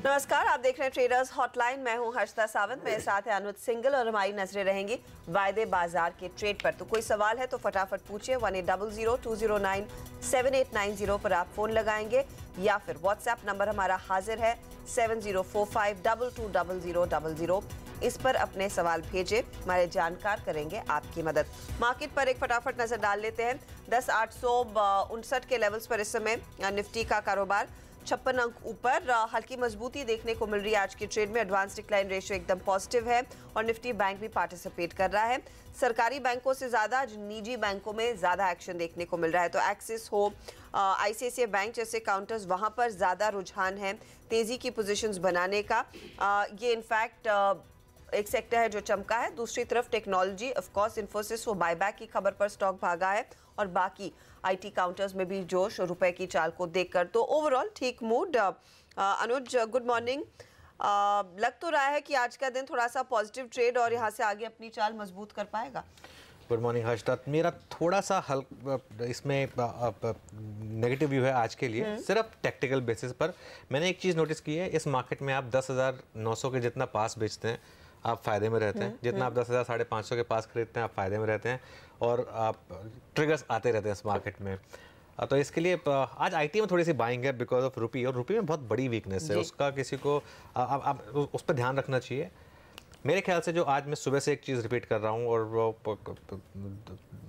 नमस्कार, आप देख रहे हैं ट्रेडर्स हॉटलाइन। मैं हूं हर्षदा सावंत, मेरे साथ है अनुज सिंगल और हमारी नजरें रहेंगी वायदे बाजार के ट्रेड पर। तो कोई सवाल है तो फटाफट पूछिए। 1800-209-7890 पर आप फोन लगाएंगे या फिर व्हाट्सएप नंबर हमारा हाजिर है 7045220000। इस पर अपने सवाल भेजें, हमारे जानकार करेंगे आपकी मदद। मार्केट पर एक फटाफट नजर डाल लेते हैं। 10,859 के लेवल्स पर इस समय निफ्टी का कारोबार 56 अंक ऊपर। हल्की मजबूती देखने को मिल रही है आज की ट्रेड में। एडवांस डिक्लाइन रेशियो एकदम पॉजिटिव है और निफ्टी बैंक भी पार्टिसिपेट कर रहा है। सरकारी बैंकों से ज्यादा आज निजी बैंकों में ज्यादा एक्शन देखने को मिल रहा है। तो एक्सिस हो, आईसीआईसीआई बैंक जैसे काउंटर्स, वहां पर ज्यादा रुझान है तेजी की पोजीशंस बनाने का। ये इनफैक्ट एक सेक्टर है जो चमका है। दूसरी तरफ टेक्नोलॉजी, ऑफ कोर्स इन्फोसिस वो बायबैक की खबर पर स्टॉक भागा है और बाकी आईटी काउंटर्स में भी जोश और रुपए की चाल को देखकर तो ओवरऑल ठीक मूड। अनुज, गुड मॉर्निंग। लग तो रहा है कि आज का दिन थोड़ा सा पॉजिटिव ट्रेड और यहाँ से आगे अपनी चाल मजबूत कर पाएगा। Good morning Harshada. मेरा थोड़ा सा इसमें नेगेटिव व्यू है आज के लिए, सिर्फ टेक्निकल बेसिस पर। मैंने एक चीज़ नोटिस की है, इस मार्केट में आप 10,900 के जितना पास बेचते हैं आप फायदे में रहते हैं, जितना आप 10,500 के पास खरीदते हैं आप फायदे में रहते हैं, और आप ट्रिगर्स आते रहते हैं इस मार्केट में। तो इसके लिए आज आईटी में थोड़ी सी बाइंग है बिकॉज ऑफ रुपी, और रुपी में बहुत बड़ी वीकनेस है, उसका किसी को आप उस पर ध्यान रखना चाहिए। मेरे ख्याल से जो आज मैं सुबह से एक चीज़ रिपीट कर रहा हूँ और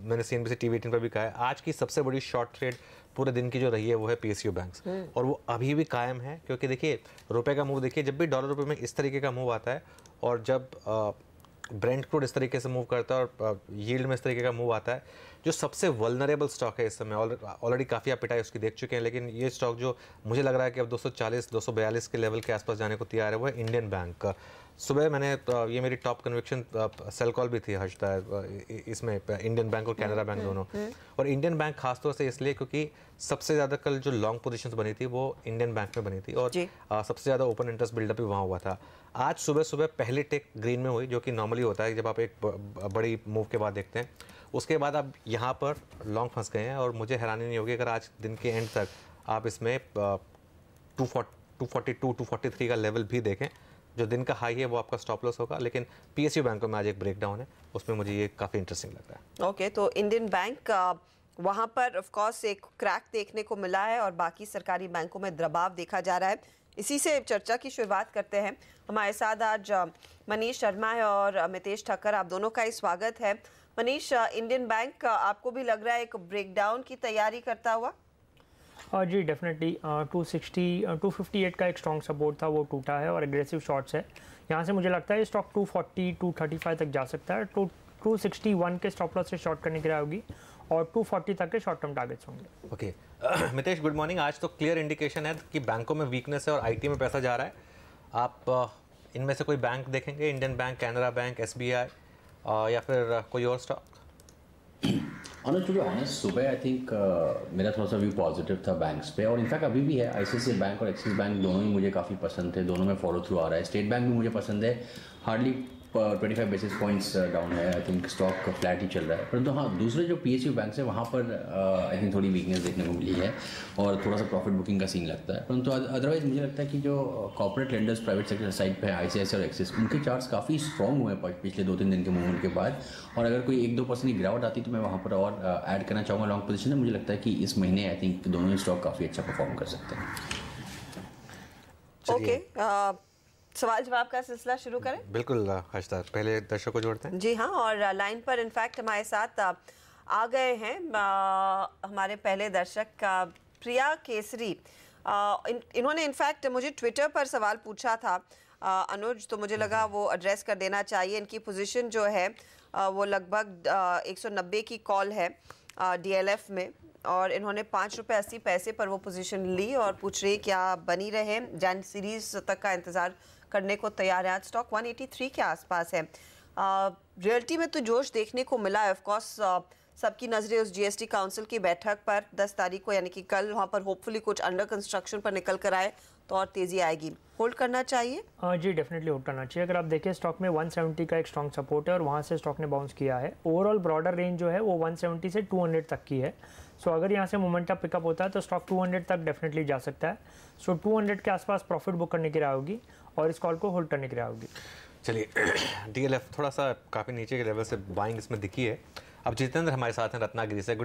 मैंने CNBC TV18 पर भी कहा है, आज की सबसे बड़ी शॉर्ट ट्रेड पूरे दिन की जो रही है वो है PSU बैंक्स, और वो अभी भी कायम है। क्योंकि देखिए रुपए का मूव देखिए, जब भी डॉलर रुपए में इस तरीके का मूव आता है और जब ब्रेंट क्रूड इस तरीके से मूव करता है और यील्ड में इस तरीके का मूव आता है, जो सबसे वल्नरेबल स्टॉक है इस समय, ऑलरेडी काफ़ी आप पिटाई उसकी देख चुके हैं, लेकिन ये स्टॉक जो मुझे लग रहा है कि अब 240-242 के लेवल के आसपास जाने को तैयार है वो है इंडियन बैंक का। सुबह मैंने ये मेरी टॉप कन्विक्शन सेल कॉल भी थी हर्षदा इसमें, इंडियन बैंक और कैनरा बैंक दोनों। और इंडियन बैंक खासतौर से इसलिए क्योंकि सबसे ज़्यादा कल जो लॉन्ग पोजीशंस बनी थी वो इंडियन बैंक में बनी थी और सबसे ज़्यादा ओपन इंटरेस्ट बिल्डअप भी वहाँ हुआ था। आज सुबह सुबह पहली टेक ग्रीन में हुई, जो कि नॉर्मली होता है जब आप एक बड़ी मूव के बाद देखते हैं। उसके बाद आप यहाँ पर लॉन्ग फंस गए हैं और मुझे हैरानी नहीं होगी अगर आज दिन के एंड तक आप इसमें 242-243 का लेवल भी देखें। जो दिन का हाई है वो आपका स्टॉप लॉस होगा, लेकिन PSU बैंकों में आज एक ब्रेकडाउन है, उसमें मुझे ये काफ़ी इंटरेस्टिंग लग रहा है। ओके, तो इंडियन बैंक वहाँ पर ऑफ कोर्स एक क्रैक देखने को मिला है और बाकी सरकारी बैंकों में दबाव देखा जा रहा है। इसी से चर्चा की शुरुआत करते हैं। हमारे साथ आज मनीष शर्मा है और मितेश ठक्कर, आप दोनों का ही स्वागत है। मनीष, इंडियन बैंक आपको भी लग रहा है एक ब्रेकडाउन की तैयारी करता हुआ? जी डेफिनेटली 258 का एक स्ट्रॉन्ग सपोर्ट था, वो टूटा है और एग्रेसिव शॉर्ट्स है। यहाँ से मुझे लगता है स्टॉक 240-235 तक जा सकता है। 261 के स्टॉप लॉस से शॉर्ट करने की राय होगी और 240 तक के शॉर्ट टर्म टारगेट्स होंगे। Okay Mitesh, good morning. आज तो क्लियर इंडिकेशन है कि बैंकों में वीकनेस है और आईटी में पैसा जा रहा है। आप इनमें से कोई बैंक देखेंगे? Indian bank, Canara bank, SBI या फिर कोई और स्टॉक? टू बी ऑनेस्ट, सुबह आई थिंक मेरा थोड़ा सा व्यू पॉजिटिव था बैंक्स पे, और इनफैक्ट अभी भी है। आईसीआईसीआई बैंक और एक्सिस बैंक दोनों ही मुझे काफ़ी पसंद थे, दोनों में फॉलो थ्रू आ रहा है। स्टेट बैंक भी मुझे पसंद है, हार्डली 25 बेसिस पॉइंट्स डाउन है। आई थिंक स्टॉक फ्लैट ही चल रहा है। परंतु हाँ, दूसरे जो PSU बैंक है वहाँ पर आई थिंक थोड़ी वीकनेस देखने को मिली है और थोड़ा सा प्रॉफिट बुकिंग का सीन लगता है। परंतु अदरवाइज मुझे लगता है कि जो corporate lenders private sector side पे ICICI और एक्सिस, उनके चार्ट्स काफ़ी स्ट्रॉन्ग हुए हैं पिछले 2-3 दिन के मूवमेंट के बाद, और अगर कोई 1-2% की गिरावट आती तो मैं वहाँ पर और ऐड करना चाहूँगा लॉन्ग पोजीशन में। मुझे लगता है कि इस महीने आई थिंक दोनों ही स्टॉक काफ़ी अच्छा परफॉर्म कर सकते हैं। ओके, सवाल जवाब का सिलसिला शुरू करें? बिल्कुल हर्षदा, पहले दर्शकों को जोड़ते हैं। जी हाँ, और लाइन पर इनफैक्ट हमारे साथ आ गए हैं हमारे पहले दर्शक प्रिया केसरी। इन्होंने इनफैक्ट मुझे ट्विटर पर सवाल पूछा था अनुज, तो मुझे लगा वो एड्रेस कर देना चाहिए। इनकी पोजीशन जो है वो लगभग 190 की कॉल है DLF में, और इन्होंने 5 रुपये 80 पैसे पर वो पोजीशन ली और पूछ रही क्या बनी रहे। जैन सीरीज तक का इंतज़ार करने को तैयार है। आज स्टॉक 183 के आसपास है। रियल्टी में तो जोश देखने को मिला है। ऑफ कोर्स सबकी नज़रें उस GST काउंसिल की बैठक पर 10 तारीख को, यानी कि कल, वहाँ पर होपफुली कुछ अंडर कंस्ट्रक्शन पर निकल कर आए तो और तेज़ी आएगी। होल्ड करना चाहिए? जी डेफिनेटली होल्ड करना चाहिए। अगर आप देखें स्टॉक में 170 का एक स्ट्रॉन्ग सपोर्ट है और वहाँ से स्टॉक ने बाउंस किया है। ओवरऑल ब्रॉडर रेंज जो है वो 170 से 200 तक की है। सो अगर यहाँ से मोमेंटम पिकअप होता है तो स्टॉक 200 तक डेफिनेटली जा सकता है। सो 200 के आसपास प्रॉफिट बुक करने की राय होगी और इस कॉल को होल्ड करने की राय होगी। चलिए DLF थोड़ा सा काफ़ी नीचे के लेवल से बाइंग इसमें दिखी है। अब जितेंद्र हमारे साथ हैं रत्नागिरी से।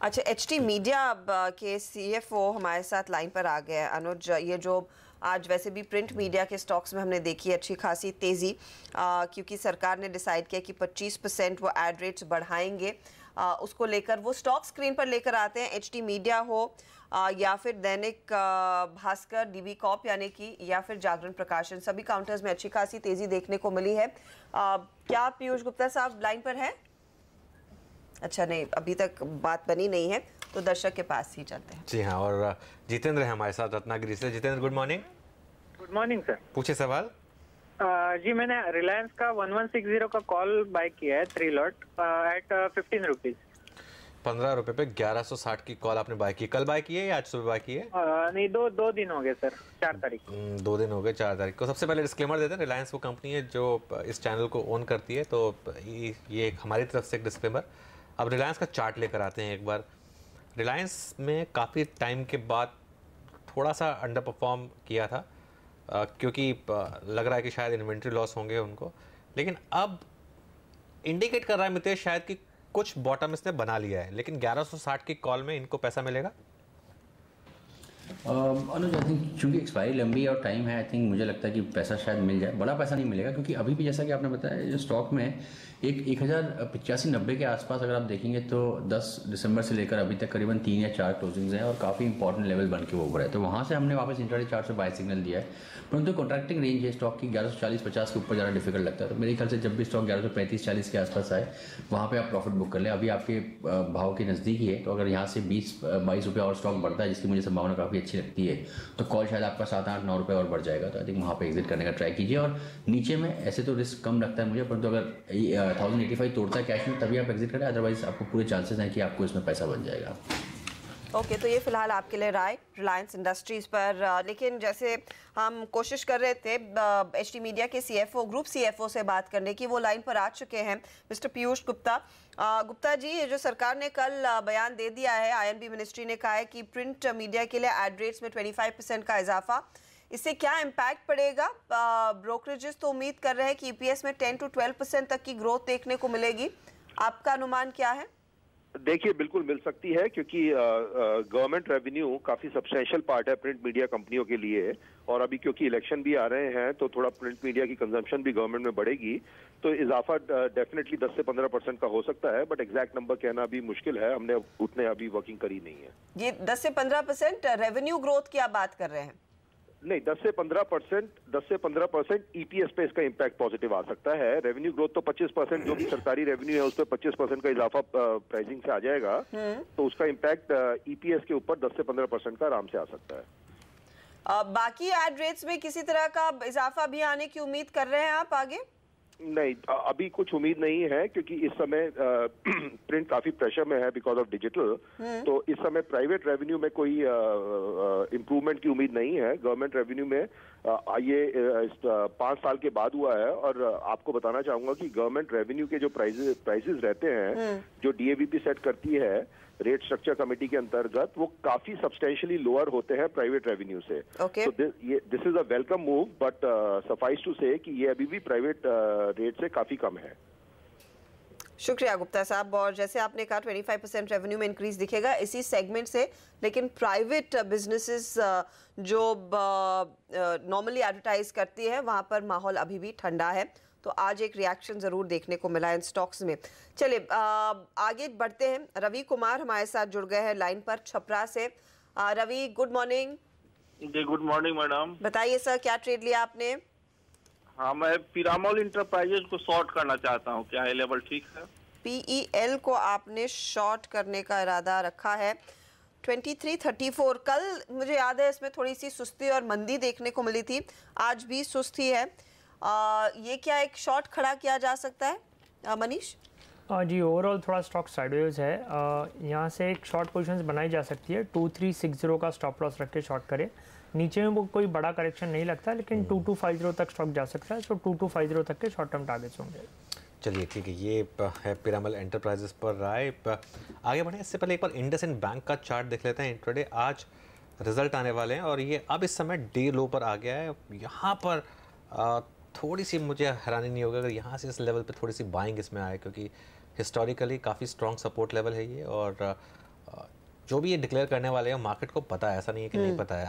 अच्छा, HT मीडिया के CFO हमारे साथ लाइन पर आ गए हैं। अनुज, ये जो आज वैसे भी प्रिंट मीडिया के स्टॉक्स में हमने देखी है अच्छी खासी तेज़ी, क्योंकि सरकार ने डिसाइड किया कि 25% वो एड रेट्स बढ़ाएंगे, उसको लेकर वो स्टॉक स्क्रीन पर लेकर आते हैं। HT मीडिया हो या फिर दैनिक भास्कर, DB कॉप यानी कि, या फिर जागरण प्रकाशन, सभी काउंटर्स में अच्छी खासी तेज़ी देखने को मिली है। क्या पीयूष गुप्ता साहब लाइन पर हैं? अच्छा, नहीं, अभी तक बात बनी नहीं है, तो दर्शक के पास ही चलते हैं। जी हाँ, और जितेंद्र है हमारे साथ रत्नागिरी से। Jitendra, good morning. Good morning sir. पूछे सवाल। जी, मैंने रिलायंस का 1160 का कॉल बाय किया है 3 लॉट एट 15 रुपीज। 15 रुपए पे 1160 की कॉल आपने बाय की। कल बाय की है या आज सुबह बाय की है? नहीं, दो दिन हो गए सर, 4 तारीख। 2 दिन हो गए, 4 तारीख को। सबसे पहले डिस्क्लेमर देते हैं, रिलायंस वो कंपनी है जो इस चैनल को ओन करती है, तो ये हमारी तरफ से एक डिस्क्लेमर। अब रिलायंस का चार्ट लेकर आते हैं एक बार। रिलायंस में काफ़ी टाइम के बाद थोड़ा सा अंडर परफॉर्म किया था, क्योंकि लग रहा है कि शायद इन्वेंट्री लॉस होंगे उनको, लेकिन अब इंडिकेट कर रहा है मितेश शायद कि कुछ बॉटम इसने बना लिया है, लेकिन 1160 की कॉल में इनको पैसा मिलेगा। अनुज, आई थिंक चूंकि एक्सपायरी लंबी है और टाइम है, आई थिंक मुझे लगता है कि पैसा शायद मिल जाए। बड़ा पैसा नहीं मिलेगा, क्योंकि अभी भी जैसा कि आपने बताया जो स्टॉक में एक 1085-90 के आसपास अगर आप देखेंगे तो 10 दिसंबर से लेकर अभी तक करीबन 3 या 4 क्लोजिंग्स हैं और काफ़ी इंपॉर्टेंट लेवल बन के वो ऊपर है। तो वहाँ से हमने वापस इंट्राडे चार्ट से बाय सिग्नल दिया है, परंतु कॉन्ट्रैक्टिंग रेंज है स्टॉक की 1140-50 के ऊपर ज़्यादा डिफिकल्ट लगता है। तो मेरे ख्याल से जब भी स्टॉक 1135-40 के आसपास आए वहाँ पर आप प्रॉफिट बुक कर लें। अभी आपके भाव के नज़दीक ही है, तो अगर यहाँ से 20-22 रुपये और स्टॉक बढ़ता है, जिसकी मुझे संभावना काफ़ी अच्छी लगती है, तो कॉल शायद आपका 7-8-9 रुपये और बढ़ जाएगा। तो आई थिंक वहाँ पे एग्जिट करने का ट्राई कीजिए। और नीचे में ऐसे तो रिस्क कम लगता है मुझे, परंतु अगर 1085 तोड़ता है कैश में तभी आप एग्जिट करें, अदरवाइज आपको पूरे चांसेस हैं कि आपको इसमें पैसा बन जाएगा। ओके, तो ये फिलहाल आपके लिए राय रिलायंस इंडस्ट्रीज पर। लेकिन जैसे हम कोशिश कर रहे थे HT मीडिया के CFO, ग्रुप CFO से बात करने की, वो लाइन पर आ चुके हैं, मिस्टर पीयूष गुप्ता। गुप्ता जी, ये जो सरकार ने कल बयान दे दिया है, INB मिनिस्ट्री ने कहा है कि प्रिंट मीडिया के लिए एड रेट्स में 25% का इजाफा, इससे क्या इम्पैक्ट पड़ेगा? ब्रोकरेजेस तो उम्मीद कर रहे हैं कि EPS में 10 to 12% तक की ग्रोथ देखने को मिलेगी, आपका अनुमान क्या है? देखिए, बिल्कुल मिल सकती है, क्योंकि गवर्नमेंट रेवेन्यू काफी सब्सटेंशियल पार्ट है प्रिंट मीडिया कंपनियों के लिए, और अभी क्योंकि इलेक्शन भी आ रहे हैं तो थोड़ा प्रिंट मीडिया की कंजम्पशन भी गवर्नमेंट में बढ़ेगी, तो इजाफा डेफिनेटली 10 से 15% का हो सकता है, बट एग्जैक्ट नंबर कहना अभी मुश्किल है, हमने उतने अभी वर्किंग करी नहीं है। ये 10 से 15% रेवेन्यू ग्रोथ की आप बात कर रहे हैं? नहीं, 10 से 15% EPS पे इसका इम्पैक्ट पॉजिटिव आ सकता है। रेवेन्यू ग्रोथ तो 25%, जो भी सरकारी रेवेन्यू है उस पर 25% का इजाफा प्राइसिंग से आ जाएगा, तो उसका इम्पैक्ट EPS के ऊपर 10 से 15% का आराम से आ सकता है। बाकी एड रेट्स में किसी तरह का इजाफा भी आने की उम्मीद कर रहे हैं आप आगे? नहीं, अभी कुछ उम्मीद नहीं है, क्योंकि इस समय प्रिंट काफी प्रेशर में है बिकॉज ऑफ डिजिटल, तो इस समय प्राइवेट रेवेन्यू में कोई इम्प्रूवमेंट की उम्मीद नहीं है। गवर्नमेंट रेवेन्यू में ये 5 साल के बाद हुआ है, और आपको बताना चाहूंगा कि गवर्नमेंट रेवेन्यू के जो प्राइसेस रहते हैं, जो DAVP सेट करती है रेट स्ट्रक्चर कमेटी के अंतर्गत, वो काफी सब्सटेंशियली लोअर होते हैं प्राइवेट रेवेन्यू से। Okay. तो this is a welcome move, but suffice to say कि ये अभी भी प्राइवेट रेट से काफी कम है। शुक्रिया गुप्ता साहब। और जैसे आपने कहा 25% रेवेन्यू में इंक्रीज दिखेगा इसी सेगमेंट से, लेकिन प्राइवेट बिजनेसेस जो नॉर्मली एडवर्टाइज करती है वहां पर माहौल अभी भी ठंडा है, तो आज एक रिएक्शन जरूर देखने को मिला इन स्टॉक्स में। चलिए आगे बढ़ते हैं। रवि कुमार हमारे साथ जुड़ गए हैं लाइन पर छपरा से। Ravi, good morning. जी, गुड मॉर्निंग मैडम। बताइए सर, क्या ट्रेड लिया आपने? हाँ, मैं पीरामोल इंटरप्राइजेज को शॉर्ट करना चाहता हूँ, क्या ये लेवल ठीक है? PEL को आपने शॉर्ट करने का इरादा रखा है 2334। कल मुझे याद है इसमें थोड़ी सी सुस्ती और मंदी देखने को मिली थी, आज भी सुस्ती है। ये क्या एक शॉर्ट खड़ा किया जा सकता है मनीष? जी, ओवरऑल थोड़ा स्टॉक साइडवेज है। यहाँ से एक शॉर्ट पोजीशंस बनाई जा सकती है। 2360 का स्टॉप लॉस रख के शॉर्ट करें। नीचे में वो कोई बड़ा करेक्शन नहीं लगता, लेकिन 2250 तक स्टॉक जा सकता है, तो 2250 तक के शॉर्ट टर्म टारगेट्स होंगे। चलिए ठीक है, ये है पीरामल एंटरप्राइजेस पर राय। आगे बढ़े इससे पहले एक बार इंडसइंड बैंक का चार्ट देख लेते हैं। इंट्राडे आज रिजल्ट आने वाले हैं और ये अब इस समय डे लो पर आ गया है। यहाँ पर थोड़ी सी मुझे हैरानी नहीं होगी अगर यहाँ से इस लेवल पे थोड़ी सी बाइंग इसमें आए, क्योंकि हिस्टोरिकली काफ़ी स्ट्रॉन्ग सपोर्ट लेवल है ये। और जो भी ये डिक्लेयर करने वाले हैं मार्केट को पता है, ऐसा नहीं है कि नहीं पता है।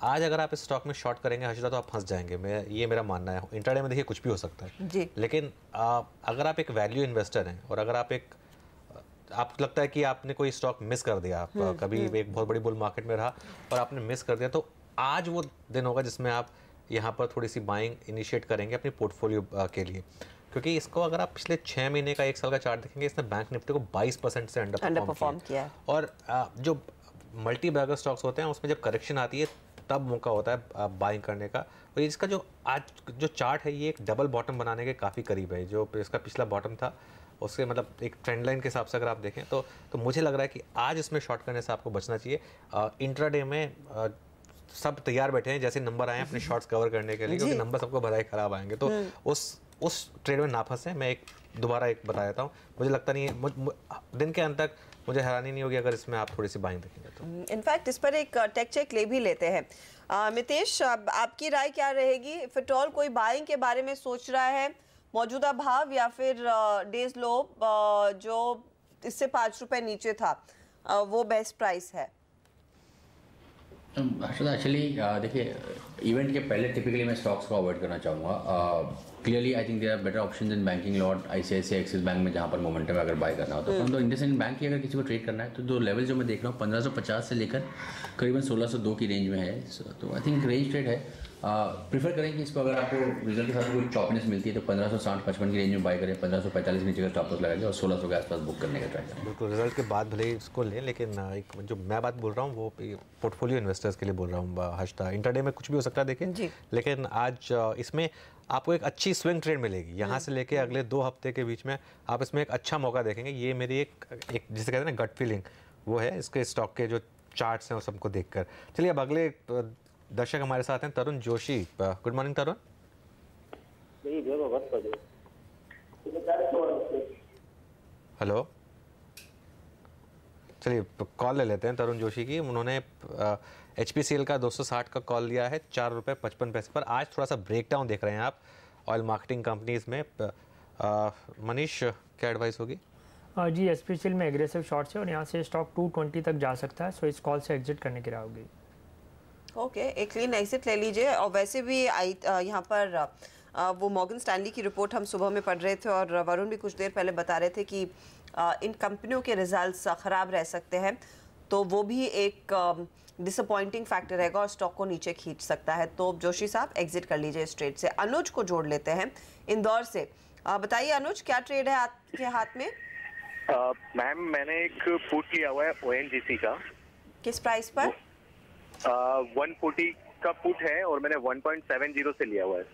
आज अगर आप इस स्टॉक में शॉर्ट करेंगे हर्षिता तो आप फंस जाएंगे। ये मेरा मानना है। इंट्राडे में देखिए कुछ भी हो सकता है जी। लेकिन अगर आप एक वैल्यू इन्वेस्टर हैं और अगर आपको लगता है कि आपने कोई स्टॉक मिस कर दिया, आप कभी एक बहुत बड़ी बुल मार्केट में रहा और आपने मिस कर दिया, तो आज वो दिन होगा जिसमें आप यहाँ पर थोड़ी सी बाइंग इनिशिएट करेंगे अपनी पोर्टफोलियो के लिए। क्योंकि इसको अगर आप पिछले 6 महीने का 1 साल का चार्ट देखेंगे, इसने बैंक निफ्टी को 22% से अंडर परफॉर्म किया। और जो मल्टी बैगर स्टॉक्स होते हैं उसमें जब करेक्शन आती है तब मौका होता है बाइंग करने का। और इसका जो आज जो चार्ट है ये एक डबल बॉटम बनाने के काफ़ी करीब है। जो इसका पिछला बॉटम था उसके मतलब एक ट्रेंड लाइन के हिसाब से अगर आप देखें तो मुझे लग रहा है कि आज इसमें शॉर्ट करने से आपको बचना चाहिए। इंट्राडे में सब तैयार बैठे हैं जैसे नंबर आए अपने शॉर्ट्स कवर करने के लिए, क्योंकि नंबर सबको भराई खराब आएंगे। तो उस ट्रेड में ना फंसे। मैं दोबारा एक बता देता हूँ, मुझे लगता नहीं है दिन के अंत तक मुझे हैरानी नहीं होगी अगर इसमें आप थोड़ी सी बाइंग देखेंगे तो। इनफैक्ट इस पर एक टेक चेक ले भी लेते हैं। मितेश, आपकी राय क्या रहेगी? इफ एट ऑल कोई बाइंग के बारे में सोच रहा है, मौजूदा भाव या फिर डेज लो जो इससे 5 रुपए नीचे था वो बेस्ट प्राइस है? एक्चुअली देखिए, इवेंट के पहले टिपिकली मैं स्टॉक्स को अवॉइड करना चाहूँगा। Clearly I think there are better options in banking lot, ICICI, Axis bank में जहाँ पर मोमेंटम अगर बाय करना हो तो इंडसइंड बैंक की अगर किसी को ट्रेड करना है तो जो लेवल जो मैं देख रहा हूँ 1550 से लेकर करीबन 1602 की रेंज में है। तो आई थिंक रेंज ट्रेड है। प्रीफर करें कि इसको अगर आपको रिजल्ट के साथ कोई चॉपनेस मिलती है तो 1560-55 की रेंज में बाय करें, 1545 नीचे का स्टॉप लॉस लगाएंगे और 1600 के आसपास बुक करने का ट्राई करें। बिल्कुल, रिजल्ट के बाद भले ही इसको लें, लेकिन एक जो मैं बात बोल रहा हूँ वो पोर्टफोलियो इन्वेस्टर्स के लिए बोल रहा हूँ हर्षिता। इंट्राडे में कुछ भी हो सकता है देखिए, लेकिन आज इसमें आपको एक अच्छी स्विंग ट्रेड मिलेगी। यहाँ से लेके अगले 2 हफ्ते के बीच में आप इसमें एक अच्छा मौका देखेंगे। ये मेरी एक जिसे कहते हैं ना गट फीलिंग, वो है इसके स्टॉक के जो चार्ट्स हैं उस सबको देखकर। चलिए अब अगले दर्शक हमारे साथ हैं तरुण जोशी। गुड मॉर्निंग तरुण। हेलो, चलिए कॉल ले लेते हैं तरुण जोशी की। उन्होंने HPCL का 260 का कॉल लिया है 4 रुपये 55 पैसे पर। आज थोड़ा सा ब्रेकडाउन देख रहे हैं आप ऑयल मार्केटिंग कंपनीज में। मनीष क्या एडवाइस होगी? जी, HPCL में एग्रेसिव शॉर्ट्स है और यहाँ से स्टॉक 220 तक जा सकता है, सो इस कॉल से एग्जिट करने की राय होगी। ओके, एक क्लीन एग्जिट ले लीजिए। और वैसे भी यहाँ पर वो मॉर्गन स्टैनली की रिपोर्ट हम सुबह में पढ़ रहे थे और वरुण भी कुछ देर पहले बता रहे थे कि इन कंपनियों के रिजल्ट्स ख़राब रह सकते हैं, तो वो भी एक डिसअपॉइंटिंग फैक्टर रहेगा और स्टॉक को नीचे खींच सकता है। तो जोशी साहब एग्जिट कर लीजिए इस ट्रेड से। अनुज को जोड़ लेते हैं इंदौर से। बताइए अनुज, क्या ट्रेड है आपके हाथ में? मैम, मैंने एक पुट लिया हुआ है ONGC का। किस प्राइस पर? 140 का पुट है और मैंने 1.70 से लिया हुआ है।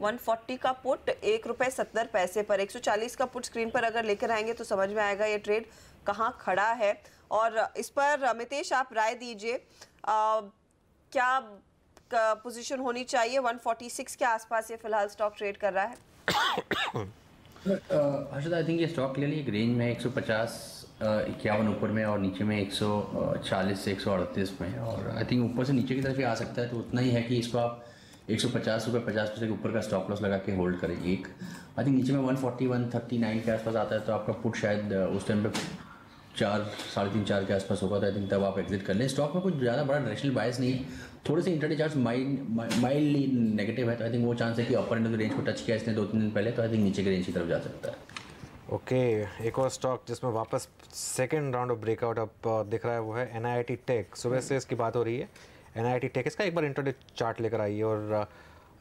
140 का पुट 1 रुपये 70 पैसे पर। 140 का पुट स्क्रीन पर अगर लेकर आएंगे तो समझ में आएगा ये ट्रेड कहाँ खड़ा है। और इस पर मितेश आप राय दीजिए, क्या पोजीशन होनी चाहिए? 146 के आसपास ये फिलहाल स्टॉक ट्रेड कर रहा है। आई थिंक ये स्टॉक क्लियरली एक रेंज में 150 51 ऊपर में और नीचे में 140 से 138 में। और आई थिंक ऊपर से नीचे की तरफ ही आ सकता है, तो उतना ही है कि इसको आप 150 रुपये 50 पैसे के ऊपर का स्टॉप लॉस लगा के होल्ड करें। एक आई थिंक नीचे में 140 139 के आसपास आता है तो आपका पुट शायद उस टाइम पे 4 साढ़े 3-4 के आसपास होगा, तो आई थिंक तब आप एग्जिट कर लें। स्टॉक में कुछ ज़्यादा बड़ा डायरेक्शनल बायस नहीं है, थोड़े से इंट्राडे चार्ट्स माइल्डली नेगेटिव है, तो आई थिंक वो चांस है कि अपर एंड ऑफ द रेंज को टच किया इसने 2-3 दिन पहले, तो आई थिंक नीचे के रेंज की तरफ जा सकता है। ओके, एक और स्टॉक जिसमें वापस सेकंड राउंड ऑफ ब्रेकआउट अब दिख रहा है वो है NIIT टेक। सुबह से इसकी बात हो रही है NIIT टेक। इसका एक बार इंट्राडे चार्ट लेकर आइए और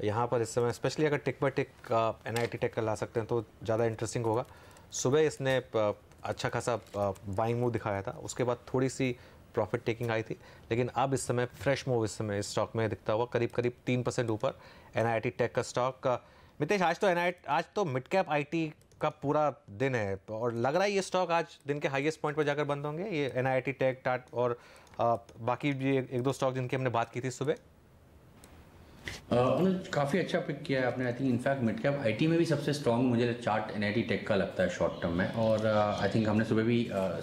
यहाँ पर इस समय स्पेशली अगर टिक बाय टिक NIIT टेक का ला सकते हैं तो ज़्यादा इंटरेस्टिंग होगा। सुबह इसने अच्छा खासा बाइंग मूव दिखाया था, उसके बाद थोड़ी सी प्रॉफिट टेकिंग आई थी, लेकिन अब इस समय फ्रेश मूव इस समय इस स्टॉक में दिखता हुआ करीब 3% ऊपर NIIT टेक का स्टॉक। मितेश, आज तो मिड कैप IT का पूरा दिन है और लग रहा है ये स्टॉक आज दिन के हाईएस्ट पॉइंट पर जाकर बंद होंगे, ये NIIT टेक, टाट और बाकी भी 1-2 स्टॉक जिनकी हमने बात की थी सुबह। अनुज काफ़ी अच्छा पिक किया है आपने। I think in fact mid cap IT में भी सबसे स्ट्रॉन्ग मुझे चार्ट एनआईटी टेक का लगता है शॉर्ट टर्म में। और आई थिंक हमने सुबह भी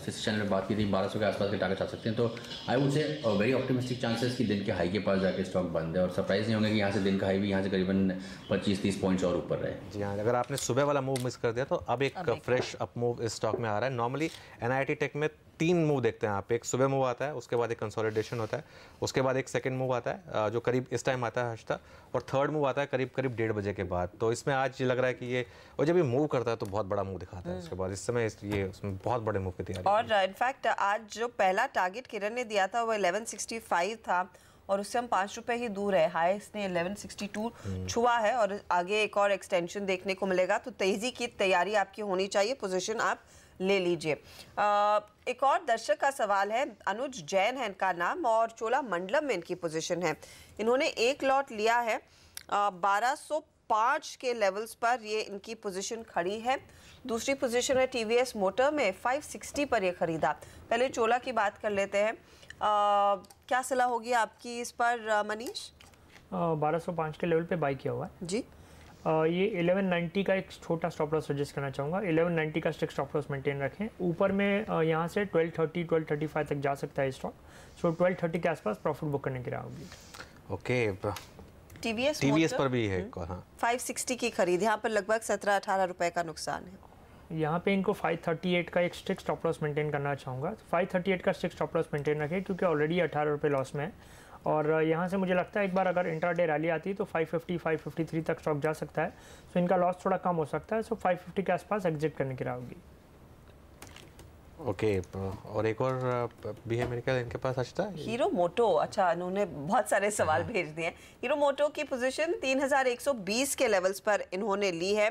इस चैनल में बात की थी 1200 के आसपास के टारगेट आ सकते हैं। तो I would say very optimistic chances कि दिन के हाई के पास जाके स्टॉक बंद है और सरप्राइज नहीं होंगे कि यहाँ से दिन का हाई भी यहाँ से करीबन 25-30 पॉइंट्स और ऊपर रहे। जी हाँ, अगर आपने सुबह वाला मूव मिस कर दिया तो अब एक फ्रेश अप मूव इस स्टॉक में आ रहा है। नॉर्मली एनआईटी टेक में 3 मूव देखते हैं आप। एक सुबह मूव आता है, उसके बाद एक कंसोलिडेशन होता है, उसके बाद एक सेकंड मूव आता है जो करीब इस टाइम आता है हश्ता, और थर्ड मूव आता है करीब 1:30 बजे के बाद। तो इसमें आज लग रहा है कि ये, और जब ये मूव करता है तो बहुत बड़ा मूव दिखाता है उसके बाद। इस समय ये उसमें बहुत बड़े मूव की तैयारी। और इनफैक्ट आज जो पहला टारगेट किरण ने दिया था वो 1165 था और उससे हम 5 रुपए ही दूर है। हाई इसने 1162 छुआ है और आगे एक और एक्सटेंशन देखने को मिलेगा। तो तेजी की तैयारी आपकी होनी चाहिए, पोजीशन आप ले लीजिए। एक और दर्शक का सवाल है, अनुज जैन है इनका नाम और चोला मंडलम में इनकी पोजीशन है। इन्होंने एक लॉट लिया है 1205 के लेवल्स पर ये इनकी पोजीशन खड़ी है। दूसरी पोजीशन है टीवीएस मोटर में 560 पर ये खरीदा। पहले चोला की बात कर लेते हैं। क्या सलाह होगी आपकी इस पर मनीष? 1205 के लेवल पे बाई किया हुआ है जी। ये 1190 का एक छोटा स्टॉप लॉस सजेस्ट करना चाहूँगा। 1190 का स्टिक स्टॉप लॉस मेंटेन रखें। ऊपर में यहाँ से 1230 1235 तक जा सकता है स्टॉक। सो 1230 के आसपास प्रॉफिट बुक करने की राह होगी। ओके, टीवीएस पर भी है। हाँ, 560 की खरीद, यहाँ पर लगभग 17-18 रुपए का नुकसान है। यहाँ पे इनको 538 का एक स्टिक स्टॉप लॉस मेंटेन करना चाहूँगा। 538 का स्टिक स्टॉप लॉस मेंटेन रखें क्योंकि ऑलरेडी 18 रुपये लॉस में है। और यहाँ से मुझे लगता है एक बार अगर इंट्राडे रैली आती है तो 550 553 तक स्टॉक जा सकता है। सो इनका लॉस थोड़ा कम हो सकता है। सो 550 के आसपास एग्जिट करने की राह होगी। ओके, और एक और भी है मेरे ख्याल इनके पास अच्छा है हीरो मोटो। अच्छा, उन्होंने बहुत सारे सवाल भेज दिए हैं। हीरो मोटो की पोजीशन 3120 के लेवल्स पर इन्होंने ली है।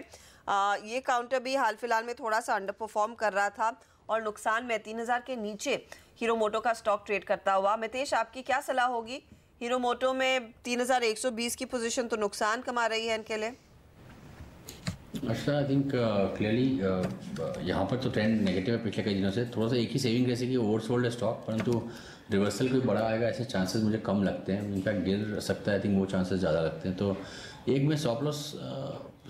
ये काउंटर भी हाल फिलहाल में थोड़ा सा अंडर परफॉर्म कर रहा था और नुकसान में 3000 के नीचे हीरो मोटो का स्टॉक ट्रेड करता हुआ। मितेश, आपकी क्या सलाह होगी? हीरो मोटो में 3120 की पोजीशन तो नुकसान कमा रही है इनके लिए। अच्छा, आई थिंक क्लियरली यहाँ पर तो ट्रेंड नेगेटिव है पिछले कई दिनों से। थोड़ा सा एक ही सेविंग जैसे कि ओवरसोल्ड है स्टॉक, परंतु रिवर्सल कोई बड़ा आएगा ऐसे चांसेस मुझे कम लगते हैं। इनफैक्ट गिर सकता है, आई थिंक वो चांसेस ज़्यादा लगते हैं। तो एक मैं स्टॉप लॉस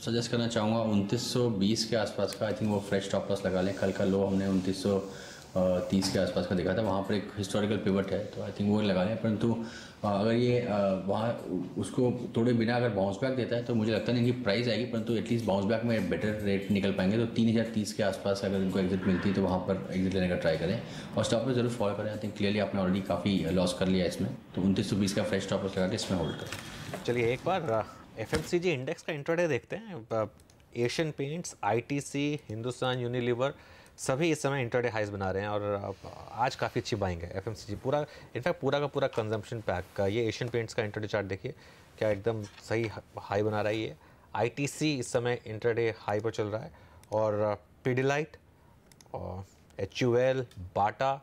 सजेस्ट करना चाहूँगा 2920 के आसपास का। आई थिंक वो फ्रेश स्टॉप लॉस लगा लें। कल का लो हमने 2930 के आसपास का देखा था, वहाँ पर एक हिस्टोरिकल पिवट है, तो आई थिंक वो लगा लें। परंतु अगर ये वहाँ उसको थोड़े बिना अगर बाउंस बैक देता है तो मुझे लगता नहीं कि प्राइस आएगी, परंतु एटलीस्ट बाउंस बैक में बेटर रेट निकल पाएंगे। तो 3030 के आसपास अगर इनको एग्जिट मिलती है तो वहाँ पर एग्जिट लेने का ट्राई करें और स्टॉप लॉस जरूर फॉलो करें। आई थिंक क्लियरली आपने ऑलरेडी काफ़ी लॉस कर लिया इसमें, तो 2920 का फ्रेश स्टॉप लॉस लगा के इसमें होल्ड करें। चलिए एक बार एफएमसीजी इंडेक्स का इंट्राडे देखते हैं। Asian paints, ITC, Hindustan Unilever सभी इस समय इंट्राडे हाइज बना रहे हैं और आज काफ़ी अच्छी बाइंग है एफएमसीजी। पूरा इनफैक्ट पूरा का पूरा कंजम्पशन पैक का ये एशियन पेंट्स का इंट्राडे चार्ट देखिए, क्या एकदम सही हाई बना रही है। आईटीसी इस समय इंट्राडे हाई पर चल रहा है और पिडिलाइट और HUL, बाटा,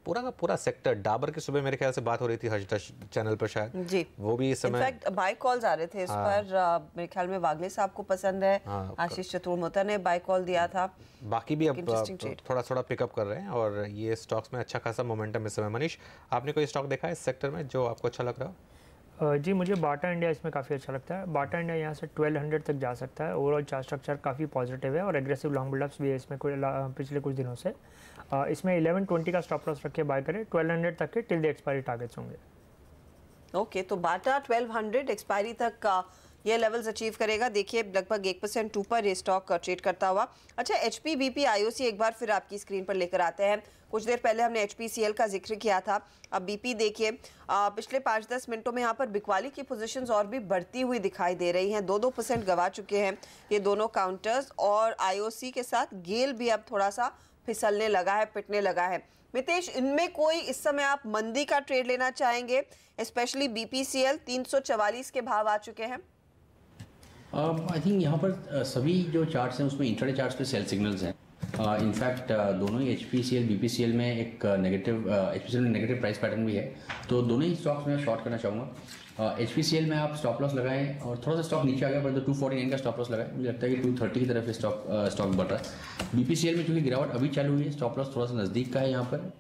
पूरा का पूरा सेक्टर। डाबर की सुबह मेरे ख्याल से बात हो रही थी हज चैनल पर शायद जी, वो भी इस समय इनफैक्ट बाय कॉल्स आ रहे थे इस पर। मेरे ख्याल में वागले साहब को पसंद है। आशीष चतुर्मोता ने बाय कॉल दिया था। बाकी भी अब थोड़ा थोड़ा पिकअप कर रहे हैं और ये स्टॉक्स में अच्छा खासा मोमेंटम इस समय। मनीष, आपने कोई स्टॉक देखा है इस सेक्टर में जो आपको अच्छा लग रहा हो? जी, मुझे बाटा इंडिया इसमें काफ़ी अच्छा लगता है। बाटा इंडिया यहाँ से 1200 तक जा सकता है। ओवरऑल चार्ट स्ट्रक्चर काफ़ी पॉजिटिव है और एग्रेसिव लॉन्ग बिल्डअप्स भी है इसमें पिछले कुछ दिनों से। इसमें 1120 का स्टॉप लॉस रख के बाय करें। 1200 तक के टिल द एक्सपायरी टारगेट्स होंगे। ओके, तो बाटा 1200 एक्सपायरी तक का ये लेवल्स अचीव करेगा। देखिए लगभग 1% ऊपर ये स्टॉक ट्रेड करता हुआ। अच्छा, HP, BP, IOC एक बार फिर आपकी स्क्रीन पर लेकर आते हैं। कुछ देर पहले हमने HPCL का जिक्र किया था, अब BP देखिए। पिछले 5-10 मिनटों में यहाँ पर बिकवाली की पोजीशंस और भी बढ़ती हुई दिखाई दे रही हैं। 2% गवा चुके हैं ये दोनों काउंटर्स और IOC के साथ गेल भी अब थोड़ा सा फिसलने लगा है, पिटने लगा है। मितेश, इनमें कोई इस समय आप मंदी का ट्रेड लेना चाहेंगे? स्पेशली BPCL 344 के भाव आ चुके हैं। आई थिंक यहाँ पर सभी जो चार्ट्स हैं उसमें इंट्राडे चार्ट्स पे सेल सिग्नल्स हैं। इनफैक्ट दोनों ही HPCL, BPCL में एक नेगेटिव HPCL में नेगेटिव प्राइस पैटर्न भी है, तो दोनों ही स्टॉक्स में शॉर्ट करना चाहूँगा। HPCL में आप स्टॉप लॉस लगाएं और थोड़ा सा स्टॉक नीचे आ गया पर 249 का स्टॉप लॉस लगाएं। मुझे लगता है कि 230 की तरफ स्टॉक बढ़ रहा है। BPCL में चूँकि गिरावट अभी चालू हुई है, स्टॉप लॉस थोड़ा सा नज़दीक का है यहाँ पर।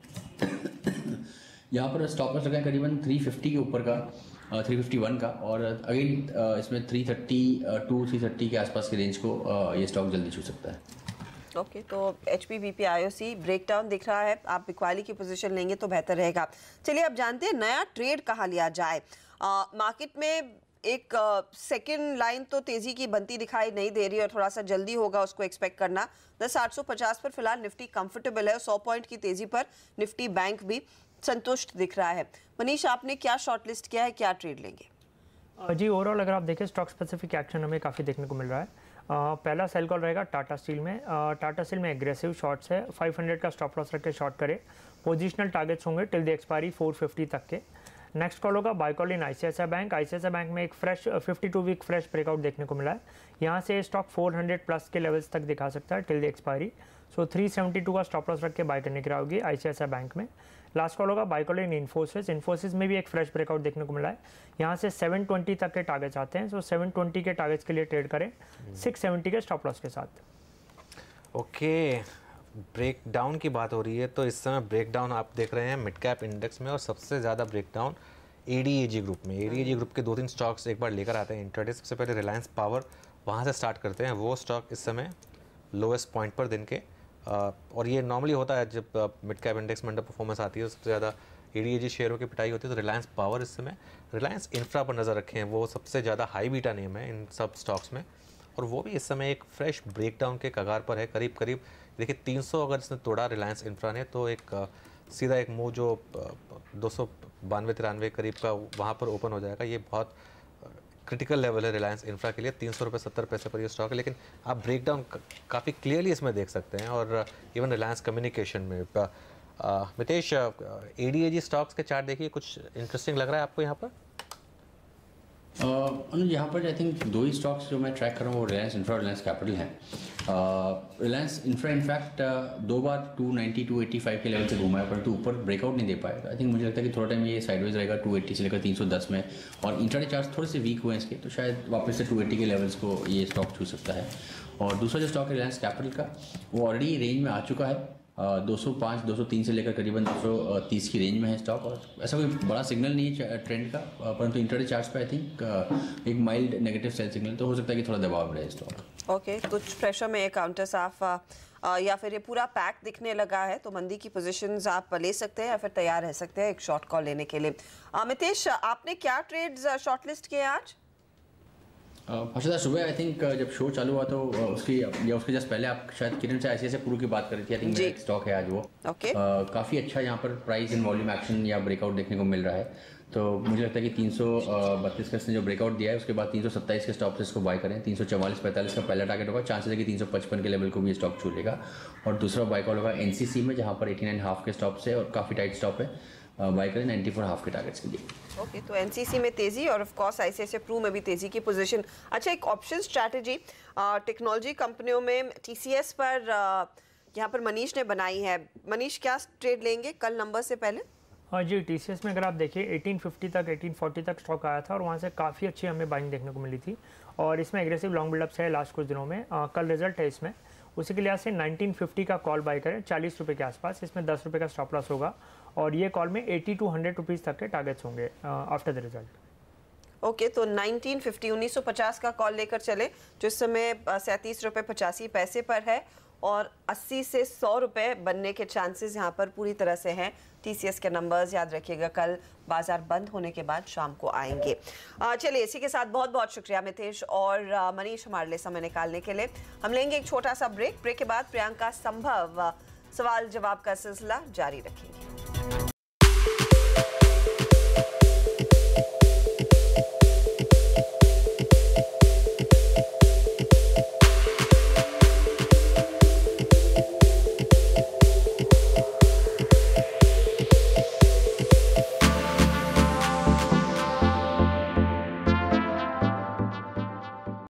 यहाँ पर स्टॉप लॉस लगाएं करीबन 350 के ऊपर का 351 का, और अगेन इसमें 330 के आसपास के रेंज को ये स्टॉक जल्दी छू सकता है। ओके, तो HPBP IOC ब्रेकडाउन दिख रहा है, आप बिकवाली की पोजीशन लेंगे तो बेहतर रहेगा। चलिए अब जानते हैं नया ट्रेड कहाँ लिया जाए। मार्केट में एक सेकंड लाइन तो तेजी की बनती दिखाई नहीं दे रही और थोड़ा सा जल्दी होगा उसको एक्सपेक्ट करना। 10,850 पर फिलहाल निफ्टी कंफर्टेबल है और 100 पॉइंट की तेजी पर निफ्टी बैंक भी संतुष्ट दिख रहा है। मनीष, आपने क्या शॉर्टलिस्ट किया है, क्या ट्रेड लेंगे? जी, ओवरऑल अगर आप देखें स्टॉक स्पेसिफिक एक्शन हमें काफ़ी देखने को मिल रहा है। पहला सेल कॉल रहेगा टाटा स्टील में। टाटा स्टील में एग्रेसिव शॉर्ट्स है, 500 का स्टॉप लॉस रख के शॉर्ट करे। पोजिशनल टारगेट्स होंगे टिल द एक्सपायरी 450 तक के। नेक्स्ट कॉल होगा buy call in ICICI bank. ICICI bank में एक फ्रेश 52 वीक फ्रेश ब्रेकआउट देखने को मिला है। यहाँ से स्टॉक 400 प्लस के लेवल्स तक दिखा सकता है टिल द एक्सपायरी। सो 372 का स्टॉप लॉस रख के बाय करने की होगी ICICI बैंक में। लास्ट कॉल होगा buy call in Infosys. Infosys में भी एक फ्रेश ब्रेकआउट देखने को मिला है। यहाँ से 720 तक के टारगेट्स आते हैं। सो 720 के टारगेट्स के लिए ट्रेड करें 670 के स्टॉप लॉस के साथ। ओके, ब्रेकडाउन की बात हो रही है तो इस समय ब्रेकडाउन आप देख रहे हैं मिड कैप इंडेक्स में, और सबसे ज़्यादा ब्रेकडाउन ADAG ग्रुप में। ADAG ग्रुप के 2-3 स्टॉक्स एक बार लेकर आते हैं इंट्राडे। सबसे पहले रिलायंस पावर, वहाँ से स्टार्ट करते हैं। वो स्टॉक इस समय लोएस्ट पॉइंट पर दिन के, और ये नॉर्मली होता है जब मिड कैप इंडेक्स में अंडर परफॉर्मेंस आती है, सबसे ज़्यादा ADAG शेयरों की पिटाई होती है। तो रिलायंस पावर इस समय, रिलायंस इंफ्रा पर नज़र रखें, वो सबसे ज़्यादा हाई बीटा नेम है इन सब स्टॉक्स में, और वो भी इस समय एक फ्रेश ब्रेकडाउन के कगार पर है। करीब करीब देखिए 300 अगर इसने तोड़ा रिलायंस इंफ्रा ने, तो एक सीधा एक मूव जो 292-93 करीब का वहाँ पर ओपन हो जाएगा। ये बहुत क्रिटिकल लेवल है रिलायंस इंफ्रा के लिए। 300 रुपये 70 पैसे पर ये स्टॉक है, लेकिन आप ब्रेकडाउन काफ़ी क्लियरली इसमें देख सकते हैं। और इवन रिलायंस कम्युनिकेशन में मितेश, ADAG स्टॉक्स के चार्ट देखिए, कुछ इंटरेस्टिंग लग रहा है आपको यहाँ पर? यहाँ पर आई थिंक 2 ही स्टॉक्स जो मैं ट्रैक कर रहा हूँ वो रिलायंस इंफ्रा और रिलायंस कैपिटल हैं। रिलायंस इंफ्रा इनफैक्ट 2 बार 290-285 के लेवल से घूमा है, परंतु ऊपर ब्रेकआउट नहीं दे पाया। आई थिंक मुझे लगता है कि थोड़ा टाइम ये साइडवेज रहेगा 280 से लेकर 310 में, और इंट्राडे चार्ट्स थोड़े से वीक हुए हैं इसके, तो शायद वापस से 280 के लेवल्स को ये स्टॉक छू सकता है। और दूसरा जो स्टॉक है रिलायंस कैपिटल का, वो ऑलरेडी रेंज में आ चुका है। 205-203 से लेकर करीबन 230 की रेंज में है स्टॉक, और ऐसा कोई बड़ा सिग्नल नहीं है ट्रेंड का, परंतु इंट्राडे चार्ट्स पे आई थिंक एक माइल्ड नेगेटिव सेल सिग्नल, तो हो सकता है कि थोड़ा दबाव रहे स्टॉक। ओके, कुछ प्रेशर में काउंटर साफ या फिर ये पूरा पैक दिखने लगा है, तो मंदी की पोजीशंस आप ले सकते हैं या फिर तैयार रह सकते हैं एक शॉर्ट कॉल लेने के लिए। मितेश, आपने क्या ट्रेड्स शॉर्टलिस्ट किए आज? हर्षदा, सुबह आई थिंक जब शो चालू हुआ तो उसके जस्ट पहले आप शायद किरण से ICICI प्रू की बात कर रही थी। आई थिंक मेरा एक स्टॉक है आज वो, काफ़ी अच्छा यहाँ पर प्राइस इन वॉल्यूम एक्शन या ब्रेकआउट देखने को मिल रहा है। तो मुझे लगता है कि 332 का इसने जो ब्रेकआउट दिया है, उसके बाद 327 के स्टॉप से इसको बाय करें। 344-45 का पहला टारगेट होगा, चांसेस है कि 355 के लेवल को भी ये स्टॉक छू लेगा। और दूसरा बाय कॉल होगा NCC में, जहाँ पर 89.5 के स्टॉप से और काफ़ी टाइट स्टॉप है, बाय करें 94.5 के टारगेट्स के लिए। ओके, तो NCC में तेजी और ऑफ कोर्स ICICI प्रू में भी तेजी की पोजीशन। अच्छा, एक ऑप्शन स्ट्रैटेजी टेक्नोलॉजी कंपनियों में TCS पर यहाँ पर मनीष ने बनाई है। मनीष, क्या ट्रेड लेंगे कल नंबर से पहले? हाँ जी, TCS में अगर आप देखिए 1850 तक 1840 तक स्टॉक आया था और वहाँ से काफ़ी अच्छी हमें बाइंग देखने को मिली थी, और इसमें एग्रेसिव लॉन्ग बिल्डअप्स है लास्ट कुछ दिनों में। कल रिजल्ट है इसमें, उसी के लिहाज से 1950 का कॉल बाय करें 40 रुपये के आसपास। इसमें 10 रुपये का स्टॉप लॉस होगा, और ये कॉल में 80 to 100 रुपीज़ तक के टारगेट्स होंगे आफ्टर द रिजल्ट। ओके, तो 1950 का कॉल लेकर चले, जो इस समय 37 रुपये 85 पैसे पर है, और 80 से 100 रुपये बनने के चांसेस यहाँ पर पूरी तरह से हैं। TCS के नंबर्स याद रखिएगा कल बाजार बंद होने के बाद शाम को आएंगे। चलिए, इसी के साथ बहुत बहुत शुक्रिया मितेश और मनीष हमारे लिए समय निकालने के लिए। हम लेंगे एक छोटा सा ब्रेक के बाद प्रियंका संभव सवाल जवाब का सिलसिला जारी रखेंगे।